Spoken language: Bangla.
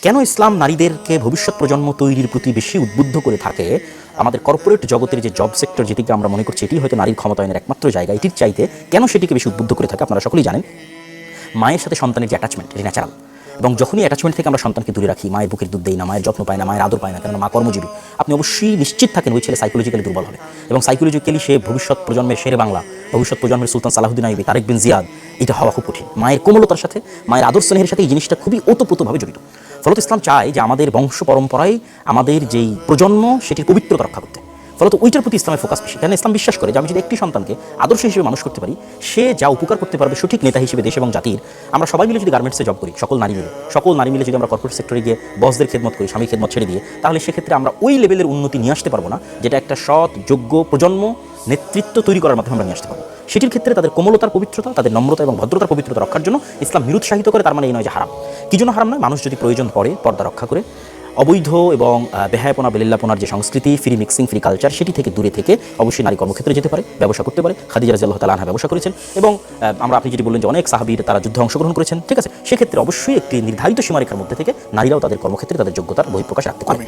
কেন ইসলাম নারীদেরকে ভবিষ্যৎ প্রজন্ম তৈরির প্রতি বেশি উদ্বুদ্ধ করে থাকে? আমাদের কর্পোরেট জগতের যে জব সেক্টর, যেটিকে আমরা মনে করছি এটি হয়তো নারীর ক্ষমতায়নের একমাত্র জায়গা, এটির চাইতে কেন সেটিকে বেশি উদ্বুদ্ধ করে থাকে আপনারা সকলেই জানেন। মায়ের সাথে সন্তানের যে অ্যাটাচমেন্ট, এটি ন্যাচারাল, এবং যখনই অ্যাটাচমেন্ট থেকে আমরা সন্তানকে দূরে রাখি, মায়ের বুকের দুধ দেই না, মায়ের যত্ন পায় না, মায়ের আদর পায় না, কেননা মা কর্মজীবী, আপনি অবশ্যই নিশ্চিত থাকেন ওই ছেলে সাইকোলজিক্যালি দুর্বল হবে, এবং সাইকোলজিক্যালি সে ভবিষ্যৎ প্রজন্মের শেরে বাংলা, ভবিষ্যৎ প্রজন্মের সুলতান সালাহুদ্দিন আইয়ুবী, তারেক বিন জিয়াদ, এটা হওয়া খুব কঠিন। মায়ের কোমলতার সাথে, মায়ের আদর স্নেহের সাথে এই জিনিসটা খুবই ওতপ্রোতভাবে জড়িত। ফলত ইসলাম চায় যে আমাদের বংশ পরম্পরায় আমাদের যেই প্রজন্ম, সেটির পবিত্রতা রক্ষা করতে। ফলত ওইটার প্রতি ইসলামের ফোকাস বেশি। কারণ ইসলাম বিশ্বাস করে যে আমি যদি একটি সন্তানকে আদর্শ হিসেবে মানুষ করতে পারি, সে যা উপকার করতে পারবে সঠিক নেতা হিসেবে দেশ এবং জাতির। আমরা সবাই মিলে যদি গার্মেন্টসে জব করি, সকল নারী মিলে যদি আমরা কর্পোরেট সেক্টরে গিয়ে বসদের খেদমত করি, স্বামী খেদমত ছেড়ে দিয়ে, তাহলে সেক্ষেত্রে আমরা ওই লেভেলের উন্নতি নিয়ে আসতে পারবো না, যেটা একটা সৎ যোগ্য প্রজন্ম নেতৃত্ব তৈরি করার মাধ্যমে আমরা নিয়ে আসতে পারবো। সেটির ক্ষেত্রে তাদের কোমলতার পবিত্রতা, তাদের নম্রতা এবং ভদ্রতার পবিত্রতা রক্ষার জন্য ইসলাম নিরুৎসাহিত করে। তার মানে এই নয় যে হারাম। কি জন্য হারাম নয়? মানুষ যদি প্রয়োজন পড়ে পর্দা রক্ষা করে অবৈধ এবং বেহায়াপনা বেলিল্লাপনার যে সংস্কৃতি, ফ্রি মিক্সিং, ফ্রি কালচার, সেটি থেকে দূরে থেকে অবশ্যই নারী কর্মক্ষেত্রে যেতে পারে, ব্যবসা করতে পারে। খাদিজা রাদিয়াল্লাহু তাআলা আনহা ব্যবসা করেছেন, এবং আপনি যেটি বললেন যে অনেক সাহাবীর তারা যুদ্ধে অংশগ্রহণ করেছেন, ঠিক আছে। সেক্ষেত্রে অবশ্যই একটি নির্ধারিত সীমারেখার মধ্যে থেকে নারীরাও তাদের কর্মক্ষেত্রে তাদের যোগ্যতার বহিঃপ্রকাশ রাখতে পারে।